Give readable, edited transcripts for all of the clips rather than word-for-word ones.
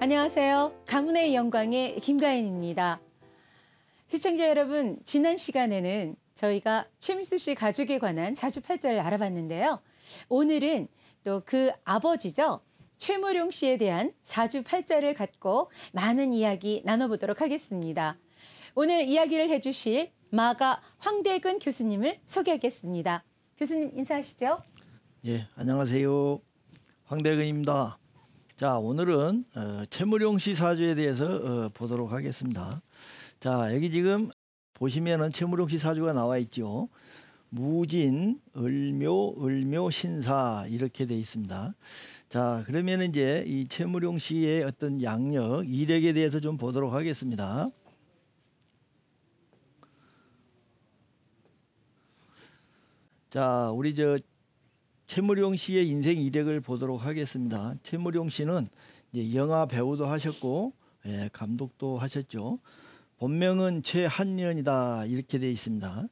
안녕하세요. 가문의 영광의 김가인입니다. 시청자 여러분, 지난 시간에는 저희가 최민수 씨 가족에 관한 사주팔자를 알아봤는데요. 오늘은 또 그 아버지죠. 최무룡 씨에 대한 사주팔자를 갖고 많은 이야기 나눠보도록 하겠습니다. 오늘 이야기를 해주실 마가 황대근 교수님을 소개하겠습니다. 교수님 인사하시죠. 예, 안녕하세요. 황대근입니다. 자, 오늘은 최무룡 씨 사주에 대해서 보도록 하겠습니다. 자, 여기 지금 보시면은 최무룡 씨 사주가 나와 있죠. 무진, 을묘, 신사 이렇게 돼 있습니다. 자, 그러면 이제 이 최무룡 씨의 어떤 양력, 이력에 대해서 좀 보도록 하겠습니다. 자, 우리 최무룡 씨의 인생 이력을 보도록 하겠습니다. 최무룡 씨는 이제 영화 배우도 하셨고, 감독도 하셨죠. 본명은 최한년이다 이렇게 되어 있습니다.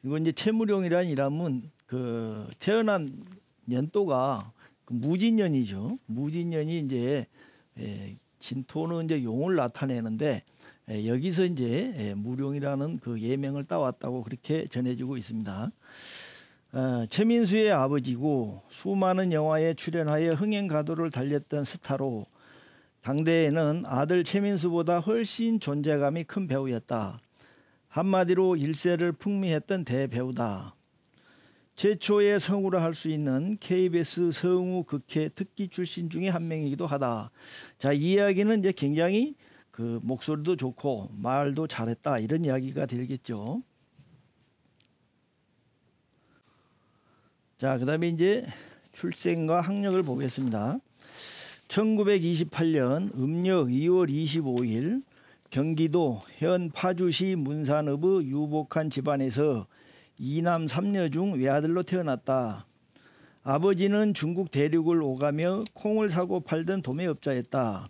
그리고 이제 최무룡이라는 이름은 그 태어난 연도가 무진년이죠. 무진년이 이제 진토는 이제 용을 나타내는데 여기서 이제 무룡이라는 그 예명을 따왔다고 그렇게 전해지고 있습니다. 최민수의 아버지고 수많은 영화에 출연하여 흥행가도를 달렸던 스타로 당대에는 아들 최민수보다 훨씬 존재감이 큰 배우였다. 한마디로 일세를 풍미했던 대배우다. 최초의 성우라 할 수 있는 KBS 성우 극회 특기 출신 중에 한 명이기도 하다. 자, 이 이야기는 이제 굉장히 그 목소리도 좋고 말도 잘했다 이런 이야기가 되겠죠. 자, 그다음에 이제 출생과 학력을 보겠습니다. 1928년 음력 2월 25일 경기도 현 파주시 문산읍의 유복한 집안에서 2남 3녀 중 외아들로 태어났다. 아버지는 중국 대륙을 오가며 콩을 사고 팔던 도매업자였다.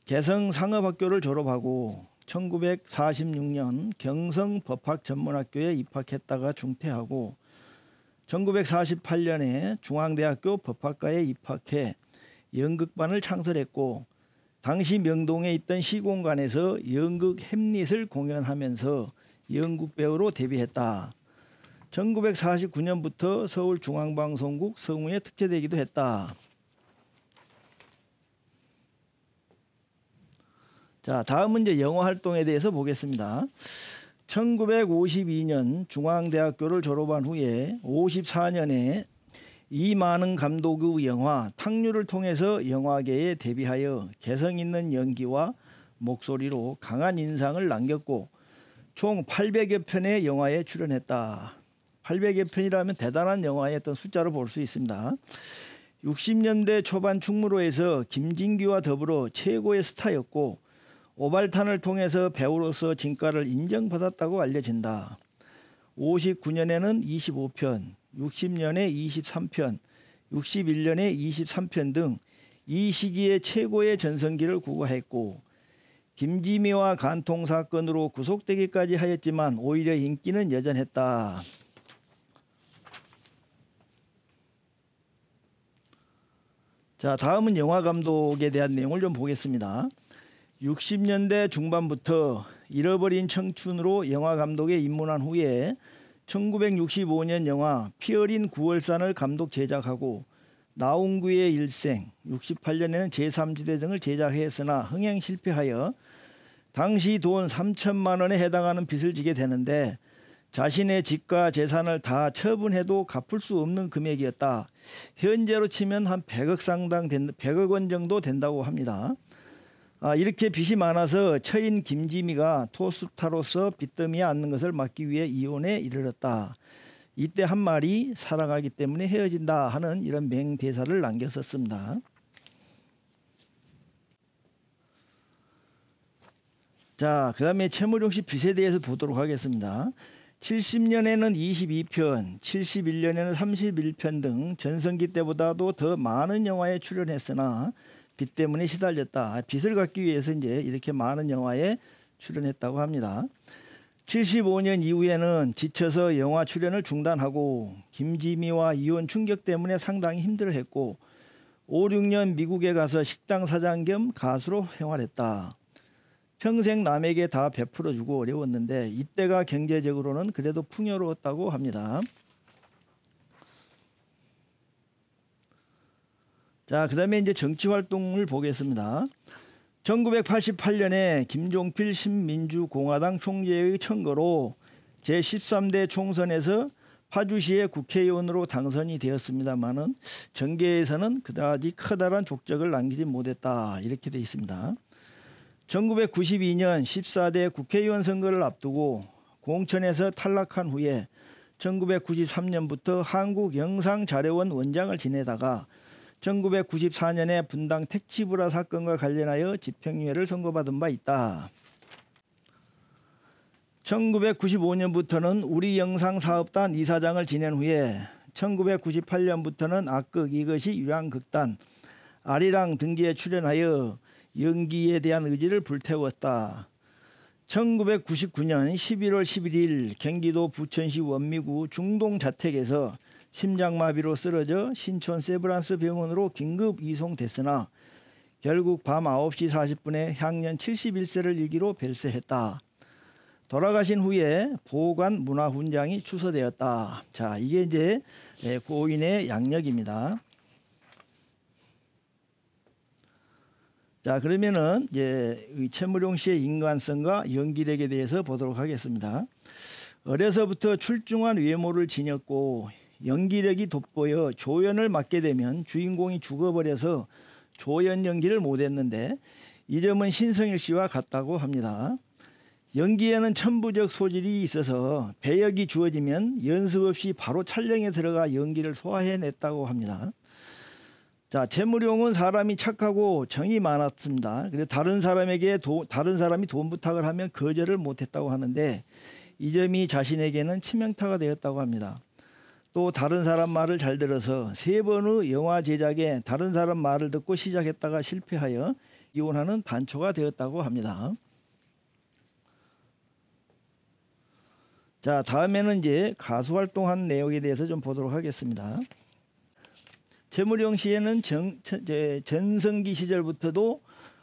개성상업학교를 졸업하고 1946년 경성법학전문학교에 입학했다가 중퇴하고 1948년에 중앙대학교 법학과에 입학해 연극반을 창설했고 당시 명동에 있던 시공간에서 연극 햄릿을 공연하면서 연극배우로 데뷔했다. 1949년부터 서울중앙방송국 성우에 특채되기도 했다. 자, 다음은 이제 영화 활동에 대해서 보겠습니다. 1952년 중앙대학교를 졸업한 후에 54년에 이만흥 감독의 영화 탕류를 통해서 영화계에 데뷔하여 개성 있는 연기와 목소리로 강한 인상을 남겼고 총 800여 편의 영화에 출연했다. 800여 편이라면 대단한 영화의 어떤 숫자로 볼 수 있습니다. 60년대 초반 충무로에서 김진규와 더불어 최고의 스타였고 오발탄을 통해서 배우로서 진가를 인정받았다고 알려진다. 59년에는 25편, 60년에 23편, 61년에 23편 등 이 시기에 최고의 전성기를 구가했고 김지미와 간통 사건으로 구속되기까지 하였지만 오히려 인기는 여전했다. 자, 다음은 영화 감독에 대한 내용을 좀 보겠습니다. 60년대 중반부터 잃어버린 청춘으로 영화 감독에 입문한 후에 1965년 영화 피 어린 9월산을 감독 제작하고 나홍구의 일생, 68년에는 제3지대 등을 제작했으나 흥행 실패하여 당시 돈 3천만 원에 해당하는 빚을 지게 되는데 자신의 집과 재산을 다 처분해도 갚을 수 없는 금액이었다. 현재로 치면 한 100억 원 정도 된다고 합니다. 이렇게 빚이 많아서 처인 김지미가 토스타로서 빚더미에 앉는 것을 막기 위해 이혼에 이르렀다. 이때 한 말이 사랑하기 때문에 헤어진다 하는 이런 맹대사를 남겼었습니다. 자, 그 다음에 최무룡 씨 빚에 대해서 보도록 하겠습니다. 70년에는 22편, 71년에는 31편 등 전성기 때보다도 더 많은 영화에 출연했으나 빚 때문에 시달렸다. 빚을 갚기 위해서 이제 이렇게 많은 영화에 출연했다고 합니다. 75년 이후에는 지쳐서 영화 출연을 중단하고 김지미와 이혼 충격 때문에 상당히 힘들어했고 5, 6년 미국에 가서 식당 사장 겸 가수로 생활했다. 평생 남에게 다 베풀어주고 어려웠는데 이때가 경제적으로는 그래도 풍요로웠다고 합니다. 자, 그다음에 이제 정치 활동을 보겠습니다. 1988년에 김종필 신민주공화당 총재의 청거로 제13대 총선에서 파주시의 국회의원으로 당선이 되었습니다마는 정계에서는 그다지 커다란 족적을 남기지 못했다 이렇게 돼 있습니다. 1992년 14대 국회의원 선거를 앞두고 공천에서 탈락한 후에 1993년부터 한국영상자료원 원장을 지내다가 1994년에 분당 택지불화 사건과 관련하여 집행유예를 선고받은 바 있다. 1995년부터는 우리영상사업단 이사장을 지낸 후에 1998년부터는 악극 이것이 유랑극단 아리랑 등지에 출연하여 연기에 대한 의지를 불태웠다. 1999년 11월 11일 경기도 부천시 원미구 중동자택에서 심장마비로 쓰러져 신촌 세브란스 병원으로 긴급 이송됐으나 결국 밤 9시 40분에 향년 71세를 일기로 별세했다. 돌아가신 후에 보관 문화훈장이 추서되었다. 자, 이게 이제 고인의 양력입니다. 자, 그러면은 이제 최무룡 씨의 인간성과 연기력에 대해서 보도록 하겠습니다. 어려서부터 출중한 외모를 지녔고 연기력이 돋보여 조연을 맡게 되면 주인공이 죽어버려서 조연 연기를 못했는데 이 점은 신성일 씨와 같다고 합니다. 연기에는 천부적 소질이 있어서 배역이 주어지면 연습 없이 바로 촬영에 들어가 연기를 소화해냈다고 합니다. 자, 최무룡은 사람이 착하고 정이 많았습니다. 그래서 다른 사람이 돈 부탁을 하면 거절을 못했다고 하는데 이 점이 자신에게는 치명타가 되었다고 합니다. 또 다른 사람 말을 잘 들어서 3번의 영화 제작에 다른 사람 말을 듣고 시작했다가 실패하여 이혼하는 단초가 되었다고 합니다. 자, 다음에는 이제 가수 활동한 내용에 대해서 좀 보도록 하겠습니다. 최무룡 씨에는 전성기 시절부터도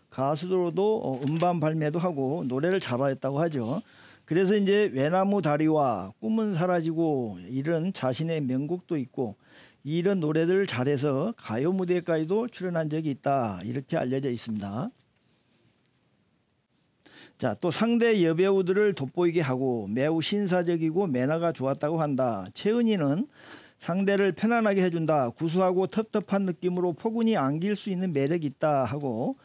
가수로도 음반 발매도 하고 노래를 잘했다고 하죠. 그래서 이제 외나무 다리와 꿈은 사라지고 이런 자신의 명곡도 있고 이런 노래들을 잘해서 가요 무대까지도 출연한 적이 있다 이렇게 알려져 있습니다. 자, 또 상대 여배우들을 돋보이게 하고 매우 신사적이고 매너가 좋았다고 한다. 최은희는 상대를 편안하게 해준다. 구수하고 텁텁한 느낌으로 포근히 안길 수 있는 매력이 있다 하고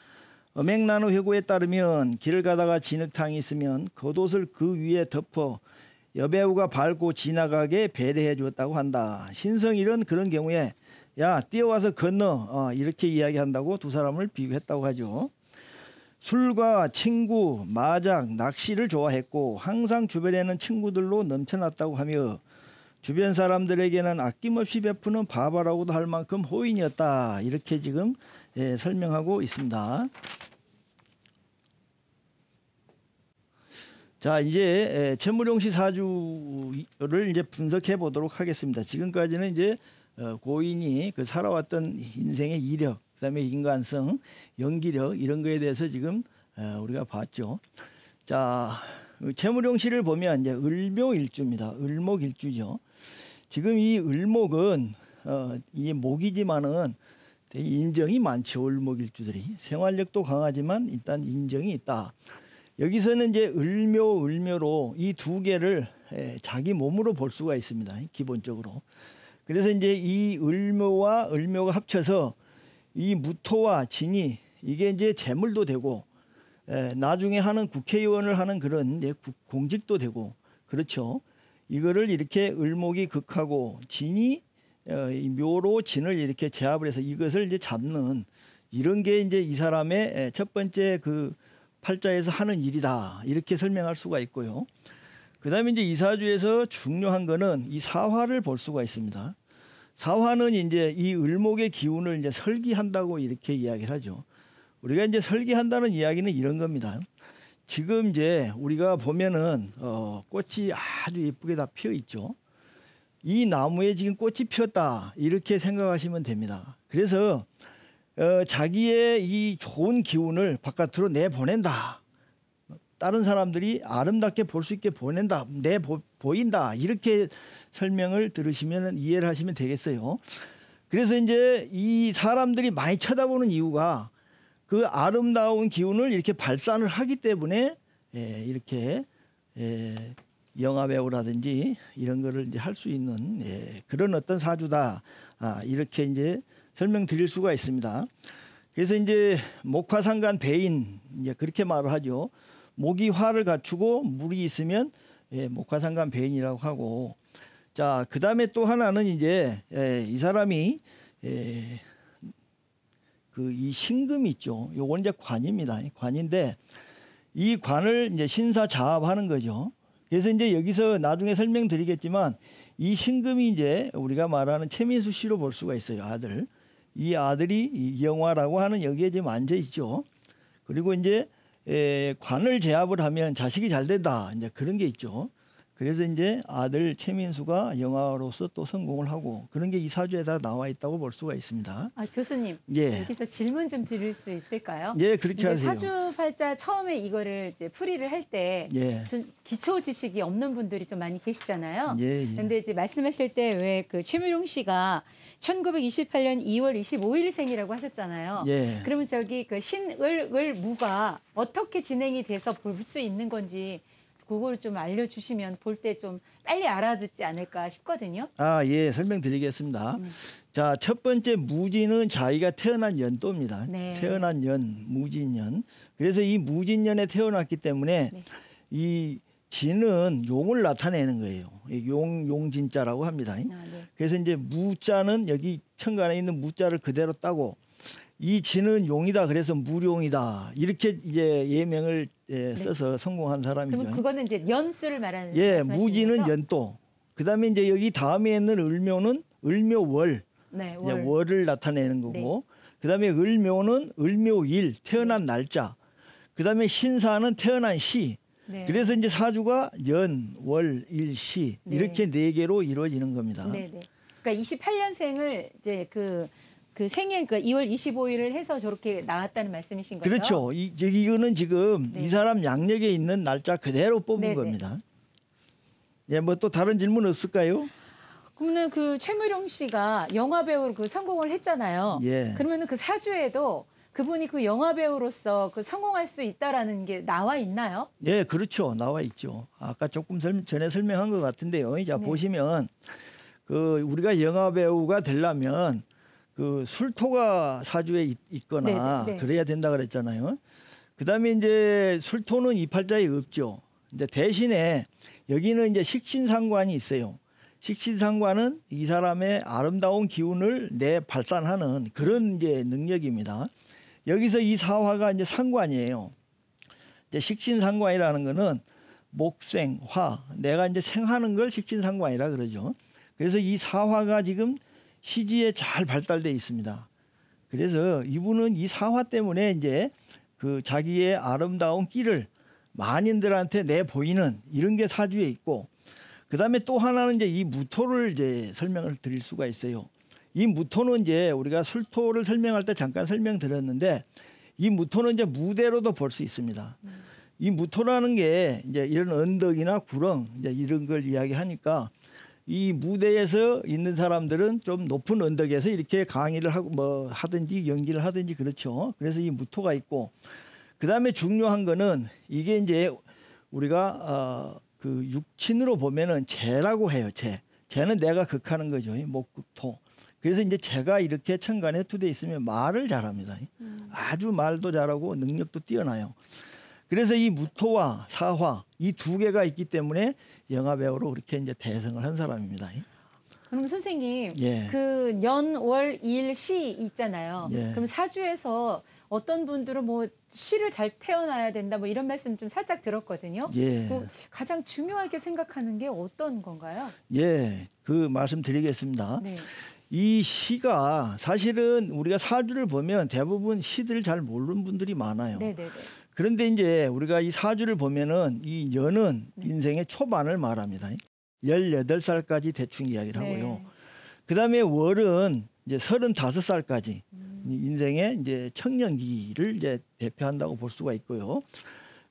엄행나무 회고에 따르면 길을 가다가 진흙탕이 있으면 겉옷을 그 위에 덮어 여배우가 밟고 지나가게 배려해 주었다고 한다. 신성일은 그런 경우에 야 뛰어와서 건너 이렇게 이야기한다고 두 사람을 비교했다고 하죠. 술과 친구, 마작, 낚시를 좋아했고 항상 주변에는 친구들로 넘쳐났다고 하며 주변 사람들에게는 아낌없이 베푸는 바바라고도 할 만큼 호인이었다. 이렇게 지금 설명하고 있습니다. 자, 이제 최무룡 씨 사주를 이제 분석해 보도록 하겠습니다. 지금까지는 이제 고인이 그 살아왔던 인생의 이력, 그다음에 인간성, 연기력 이런 거에 대해서 지금 우리가 봤죠. 자, 최무룡 씨를 보면 이제 을묘일주입니다. 을목일주죠. 지금 이 을목은 이 목이지만은 되게 인정이 많죠. 을목일주들이 생활력도 강하지만 일단 인정이 있다. 여기서는 이제 을묘로 이 두 개를 자기 몸으로 볼 수가 있습니다. 기본적으로. 그래서 이제 이 을묘와 을묘가 합쳐서 이 무토와 진이 이게 이제 재물도 되고 나중에 하는 국회의원을 하는 그런 이제 공직도 되고 그렇죠. 이거를 이렇게 을목이 극하고 진이 이 묘로 진을 이렇게 제압을 해서 이것을 이제 잡는 이런 게 이제 이 사람의 첫 번째 그 팔자에서 하는 일이다 이렇게 설명할 수가 있고요. 그다음에 이제 이 사주에서 중요한 거는 이 사화를 볼 수가 있습니다. 사화는 이제 이 을목의 기운을 이제 설기한다고 이렇게 이야기를 하죠. 우리가 이제 설기한다는 이야기는 이런 겁니다. 지금 이제 우리가 보면은 꽃이 아주 예쁘게 다 피어 있죠. 이 나무에 지금 꽃이 피었다 이렇게 생각하시면 됩니다. 그래서 자기의 이 좋은 기운을 바깥으로 내보낸다. 다른 사람들이 아름답게 볼 수 있게 보낸다. 보인다. 이렇게 설명을 들으시면 이해를 하시면 되겠어요. 그래서 이제 이 사람들이 많이 쳐다보는 이유가 그 아름다운 기운을 이렇게 발산을 하기 때문에 이렇게 영화배우라든지 이런 거를 이제 할 수 있는 그런 어떤 사주다. 이렇게 이제 설명드릴 수가 있습니다. 그래서 이제 목화상관 배인 이제 그렇게 말을 하죠. 목이 화를 갖추고 물이 있으면 목화상관 배인이라고 하고, 자 그다음에 또 하나는 이제 이 사람이 그 이 신금이 있죠. 요건 이제 관입니다. 관인데 이 관을 이제 신사자합하는 거죠. 그래서 이제 여기서 나중에 설명드리겠지만 이 신금이 이제 우리가 말하는 최민수 씨로 볼 수가 있어요. 아들. 이 아들이 이영화라고 하는 여기에 지금 앉아 있죠. 그리고 이제 관을 제압을 하면 자식이 잘 된다. 이제 그런 게 있죠. 그래서 이제 아들 최민수가 영화로서 또 성공을 하고 그런 게 이 사주에다 나와 있다고 볼 수가 있습니다. 교수님, 예. 여기서 질문 좀 드릴 수 있을까요? 예, 그렇게 하세요. 사주팔자 처음에 이거를 이제 풀이를 할 때 기초 지식이 없는 분들이 좀 많이 계시잖아요. 그런데 이제 말씀하실 때 왜 그 최미룡 씨가 1928년 2월 25일생이라고 하셨잖아요. 그러면 저기 그 신을 무가 어떻게 진행이 돼서 볼 수 있는 건지 그걸 좀 알려주시면 볼 때 좀 빨리 알아듣지 않을까 싶거든요. 예, 설명드리겠습니다. 자, 첫 번째 무진은 자기가 태어난 연도입니다. 태어난 연, 무진년. 그래서 이 무진년에 태어났기 때문에 이 진은 용을 나타내는 거예요. 용진자라고 합니다. 그래서 이제 무자는 여기 천간에 있는 무자를 그대로 따고 이 진은 용이다. 그래서 무룡이다. 이렇게 이제 예명을 써서 성공한 사람이죠. 그럼 그거는 이제 연수를 말하는 무진은 거죠? 연도. 그다음에 이제 여기 다음에 있는 을묘는 을묘월. 월을 나타내는 거고. 그다음에 을묘는 을묘일, 태어난 날짜. 그다음에 신사는 태어난 시. 그래서 이제 사주가 연, 월, 일, 시 이렇게 네 개로 이루어지는 겁니다. 그러니까 28년생을 이제 그 생일 그 2월 25일을 해서 저렇게 나왔다는 말씀이신 거죠? 그렇죠. 이거는 지금 이 사람 양력에 있는 날짜 그대로 뽑은 겁니다. 뭐 또 다른 질문 없을까요? 그러면 그 최미룡 씨가 영화 배우로 그 성공을 했잖아요. 그러면 그 사주에도 그분이 그 영화 배우로서 그 성공할 수 있다라는 게 나와 있나요? 그렇죠. 나와 있죠. 아까 조금 전에 설명한 것 같은데요. 자 보시면 그 우리가 영화 배우가 되려면 그 술토가 사주에 있거나 그래야 된다 그랬잖아요. 그다음에 이제 술토는 이 팔자에 없죠. 이제 대신에 여기는 이제 식신상관이 있어요. 식신상관은 이 사람의 아름다운 기운을 발산하는 그런 이제 능력입니다. 여기서 이 사화가 이제 상관이에요. 이제 식신상관이라는 거는 목생, 화, 내가 이제 생하는 걸 식신상관이라 그러죠. 그래서 이 사화가 지금 시지에 잘 발달돼 있습니다. 그래서 이분은 이 사화 때문에 이제 그 자기의 아름다운 끼를 만인들한테 내보이는 이런 게 사주에 있고, 그다음에 또 하나는 이제 이 무토를 이제 설명을 드릴 수가 있어요. 이 무토는 이제 우리가 술토를 설명할 때 잠깐 설명드렸는데 이 무토는 이제 무대로도 볼 수 있습니다. 이 무토라는 게 이제 이런 언덕이나 구렁 이제 이런 걸 이야기하니까 이 무대에서 있는 사람들은 좀 높은 언덕에서 이렇게 강의를 하고 뭐 하든지 연기를 하든지 그렇죠. 그래서 이 무토가 있고, 그다음에 중요한 거는 이게 이제 우리가 그 육친으로 보면은 재라고 해요. 재는 내가 극하는 거죠. 목극토. 그래서 이제 재가 이렇게 천간에 해투돼 있으면 말을 잘합니다. 아주 말도 잘하고 능력도 뛰어나요. 그래서 이 무토와 사화 이 두 개가 있기 때문에 영화 배우로 그렇게 이제 대성을 한 사람입니다. 그럼 선생님, 그 년, 월, 일, 시 있잖아요. 그럼 사주에서 어떤 분들은 뭐 시를 잘 태어나야 된다 뭐 이런 말씀 좀 살짝 들었거든요. 그 가장 중요하게 생각하는 게 어떤 건가요? 그 말씀 드리겠습니다. 이 시가 사실은 우리가 사주를 보면 대부분 시들을 잘 모르는 분들이 많아요. 그런데 이제 우리가 이 사주를 보면은 이 년은 인생의 초반을 말합니다. 18살까지 대충 이야기를 하고요. 그다음에 월은 이제 35살까지 인생의 이제 청년기를 이제 대표한다고 볼 수가 있고요.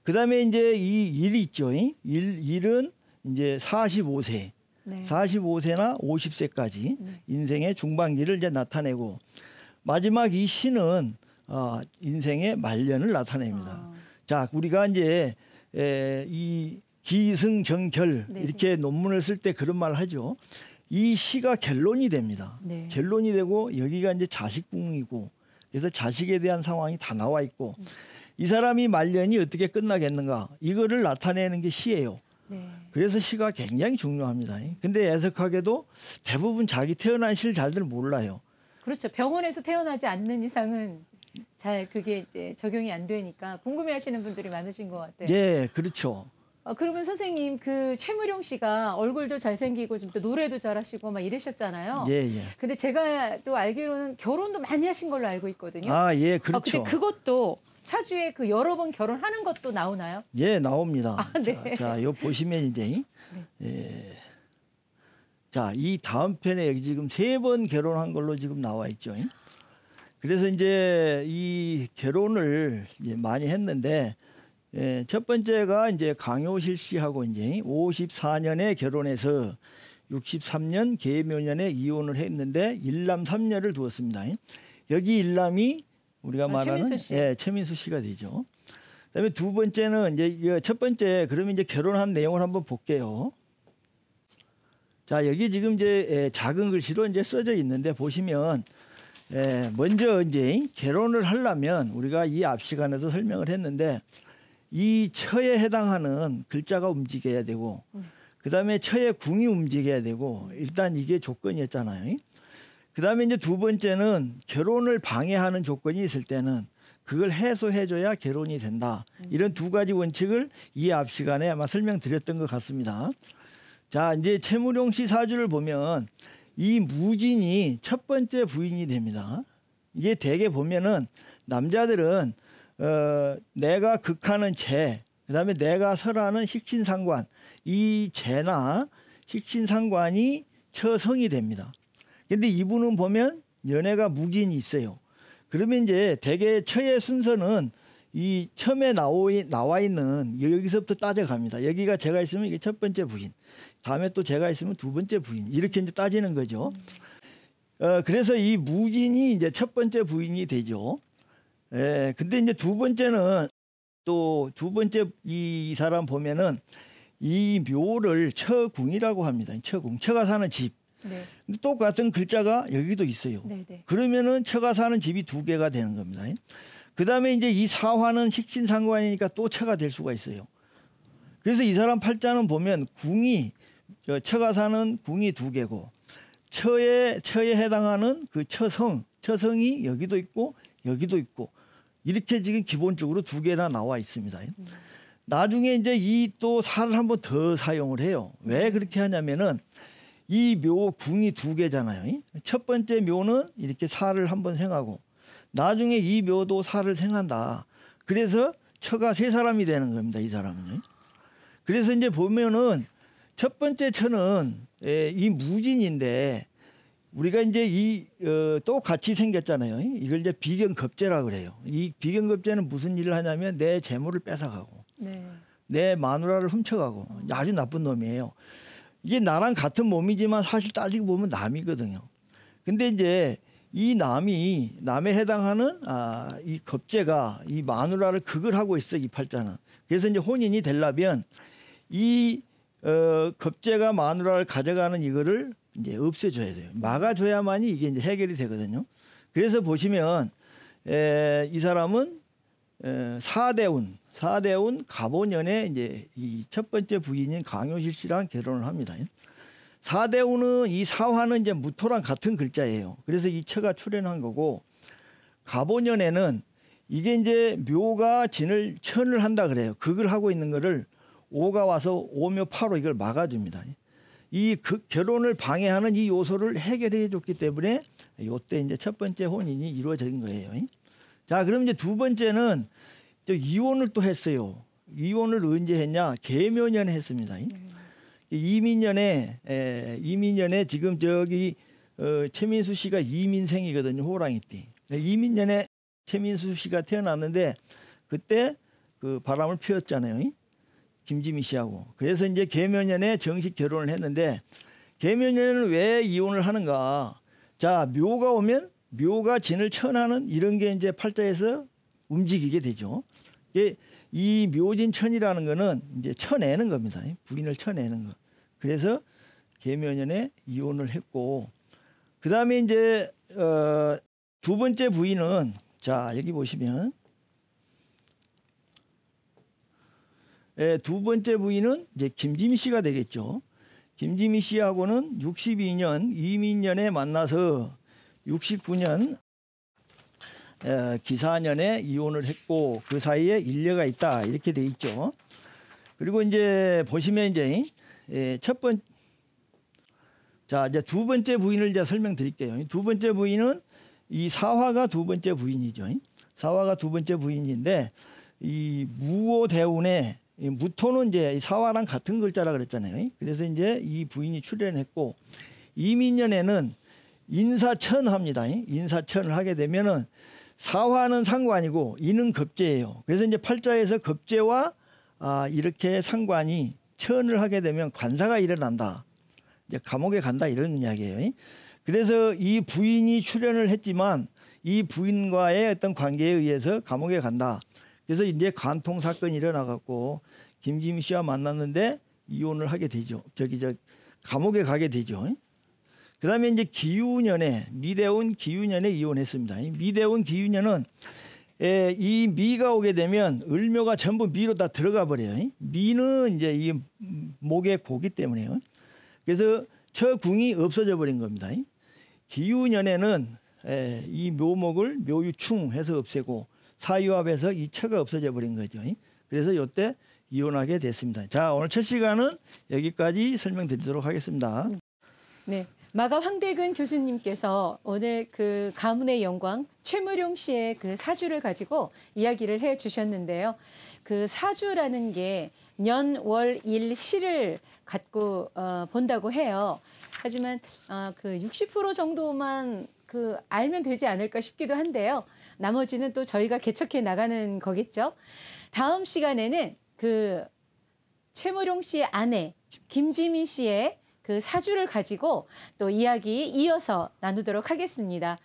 그다음에 이제 이 일 있죠. 일은 이제 45세, 네. 45세나 50세까지 인생의 중반기를 이제 나타내고 마지막 이 시는 인생의 말년을 나타냅니다. 자, 우리가 이제 이 기승전결 네네. 이렇게 논문을 쓸 때 그런 말을 하죠. 이 시가 결론이 됩니다. 네. 결론이 되고 여기가 이제 자식궁이고 그래서 자식에 대한 상황이 다 나와 있고 이 사람이 말년이 어떻게 끝나겠는가 이거를 나타내는 게 시예요. 네. 그래서 시가 굉장히 중요합니다. 근데 애석하게도 대부분 자기 태어난 시를 잘들 몰라요. 그렇죠. 병원에서 태어나지 않는 이상은 잘 그게 이제 적용이 안 되니까 궁금해하시는 분들이 많으신 것 같아요. 예, 그렇죠. 그러면 선생님 그 최무룡 씨가 얼굴도 잘생기고 지금 또 노래도 잘하시고 막 이러셨잖아요. 예, 예. 근데 제가 또 알기로는 결혼도 많이 하신 걸로 알고 있거든요. 아, 예, 그렇죠. 근데 그것도 사주에 그 여러 번 결혼하는 것도 나오나요? 예, 나옵니다. 아, 네. 자, 요 보시면 이제 자, 이 다음 편에 여기 지금 3번 결혼한 걸로 지금 나와 있죠. 그래서 이제 이 결혼을 이제 많이 했는데 첫 번째가 이제 강효실 씨하고 이제 54년에 결혼해서 63년 계묘년에 이혼을 했는데 일남 3녀를 두었습니다. 여기 일남이 우리가 말하는 최민수 씨. 최민수 씨가 되죠. 그다음에 두 번째는 이제 첫 번째 그러면 이제 결혼한 내용을 한번 볼게요. 자, 여기 지금 이제 작은 글씨로 이제 써져 있는데 보시면 먼저 이제 결혼을 하려면 우리가 이 앞 시간에도 설명을 했는데 이 처에 해당하는 글자가 움직여야 되고 그다음에 처의 궁이 움직여야 되고 일단 이게 조건이었잖아요. 그다음에 이제 두 번째는 결혼을 방해하는 조건이 있을 때는 그걸 해소해줘야 결혼이 된다. 이런 두 가지 원칙을 이 앞 시간에 아마 설명드렸던 것 같습니다. 자, 이제 최무룡 씨 사주를 보면 이 무진이 첫 번째 부인이 됩니다. 이게 대개 보면은 남자들은 내가 극하는 재, 그다음에 내가 설하는 식신상관, 이 재나 식신상관이 처성이 됩니다. 근데 이분은 보면 연애가 무진이 있어요. 그러면 이제 대개 처의 순서는 이 처음에 나와 있는 여기서부터 따져갑니다. 여기가 제가 있으면 이게 첫 번째 부인, 다음에 또 제가 있으면 두 번째 부인 이렇게 이제 따지는 거죠. 그래서 이 무진이 이제 첫 번째 부인이 되죠. 근데 이제 두 번째는 또 두 번째 이 사람 보면은 이 묘를 처궁이라고 합니다. 처궁, 처가 사는 집. 네. 근데 똑같은 글자가 여기도 있어요. 네, 네. 그러면은 처가 사는 집이 두 개가 되는 겁니다. 그다음에 이제 이 사화는 식신상관이니까 또 처가 될 수가 있어요. 그래서 이 사람 팔자는 보면 궁이 처가 사는 궁이 두 개고 처에 해당하는 그 처성이 여기도 있고 여기도 있고 이렇게 지금 기본적으로 두 개나 나와 있습니다. 나중에 이제 이 또 사를 한번 더 사용을 해요. 왜 그렇게 하냐면은 이 묘 궁이 두 개잖아요. 첫 번째 묘는 이렇게 사를 한번 생하고 나중에 이 묘도 사를 생한다. 그래서 처가 세 사람이 되는 겁니다. 이 사람은. 그래서 이제 보면은 첫 번째 처는 이 무진인데 우리가 이제 또 같이 생겼잖아요. 이걸 이제 비견겁재라 그래요. 이 비견겁재는 무슨 일을 하냐면 내 재물을 뺏어가고 네. 내 마누라를 훔쳐가고 아주 나쁜 놈이에요. 이게 나랑 같은 몸이지만 사실 따지고 보면 남이거든요. 근데 이제 이 남에 해당하는 이 겁재가 이 마누라를 극을 하고 있어 이 팔자는. 그래서 이제 혼인이 되려면 이 겁재가 마누라를 가져가는 이거를 이제 없애줘야 돼요. 막아줘야만이 이게 이제 해결이 되거든요. 그래서 보시면 이 사람은 사대운 갑오년에 이제 이 첫 번째 부인인 강효실 씨랑 결혼을 합니다. 사대운은 이 사화는 이제 무토랑 같은 글자예요. 그래서 이 처가 출현한 거고 갑오년에는 이게 이제 묘가 천을 한다 그래요. 극을 하고 있는 거를 오가 와서 오묘파로 이걸 막아줍니다. 이 결혼을 방해하는 이 요소를 해결해 줬기 때문에 이때 이제 첫 번째 혼인이 이루어진 거예요. 자, 그럼 이제 두 번째는 이혼을 또 했어요. 이혼을 언제 했냐? 계묘년에 했습니다. 이민년에 지금 저기 최민수 씨가 이민생이거든요. 호랑이띠. 이민년에 최민수 씨가 태어났는데 그때 그 바람을 피웠잖아요. 김지미 씨하고. 그래서 이제 계묘년에 정식 결혼을 했는데 계묘년에는 왜 이혼을 하는가? 자, 묘가 오면 묘가 진을 천하는 이런 게 이제 팔자에서 움직이게 되죠. 이 묘진천이라는 거는 이제 쳐내는 겁니다. 부인을 쳐내는 거. 그래서 계묘년에 이혼을 했고, 그 다음에 이제 두 번째 부인은 자 여기 보시면 두 번째 부인은 이제 김지미 씨가 되겠죠. 김지미 씨하고는 62년 이민년에 만나서 69년 기사년에 이혼을 했고 그 사이에 일녀가 있다 이렇게 돼 있죠. 그리고 이제 보시면 이제 자 이제 두 번째 부인을 이제 설명드릴게요. 두 번째 부인은 이 사화가 두 번째 부인이죠. 사화가 두 번째 부인인데 이 무오대운에 무토는 이제 사화랑 같은 글자라 그랬잖아요. 그래서 이제 이 부인이 출연했고 이민년에는 인사천합니다. 인사천을 하게 되면은 사화는 상관이고 이는 겁재예요. 그래서 이제 팔자에서 겁재와 이렇게 상관이 천을 하게 되면 관사가 일어난다. 이제 감옥에 간다 이런 이야기예요. 그래서 이 부인이 출연을 했지만 이 부인과의 어떤 관계에 의해서 감옥에 간다. 그래서 이제 간통 사건이 일어나갖고 김지미 씨와 만났는데 이혼을 하게 되죠. 감옥에 가게 되죠. 그다음에 이제 기유년에 미대운 기유년에 이혼했습니다. 미대운 기유년은 이 미가 오게 되면 을묘가 전부 미로 다 들어가 버려요. 미는 이제 이 목의 고기 때문에요. 그래서 처궁이 없어져 버린 겁니다. 기유년에는 이 묘목을 묘유충해서 없애고 사유합해서 이 처가 없어져 버린 거죠. 그래서 이때 이혼하게 됐습니다. 자, 오늘 첫 시간은 여기까지 설명드리도록 하겠습니다. 네. 마가 황대근 교수님께서 오늘 그 가문의 영광 최무룡 씨의 그 사주를 가지고 이야기를 해 주셨는데요. 그 사주라는 게 년, 월, 일, 시를 갖고 본다고 해요. 하지만 그 60% 정도만 그 알면 되지 않을까 싶기도 한데요. 나머지는 또 저희가 개척해 나가는 거겠죠. 다음 시간에는 그 최무룡 씨의 아내 김지미 씨의 그 사주를 가지고 또 이야기 이어서 나누도록 하겠습니다.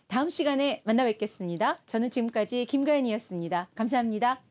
다음 시간에 만나 뵙겠습니다. 저는 지금까지 김가연이었습니다. 감사합니다.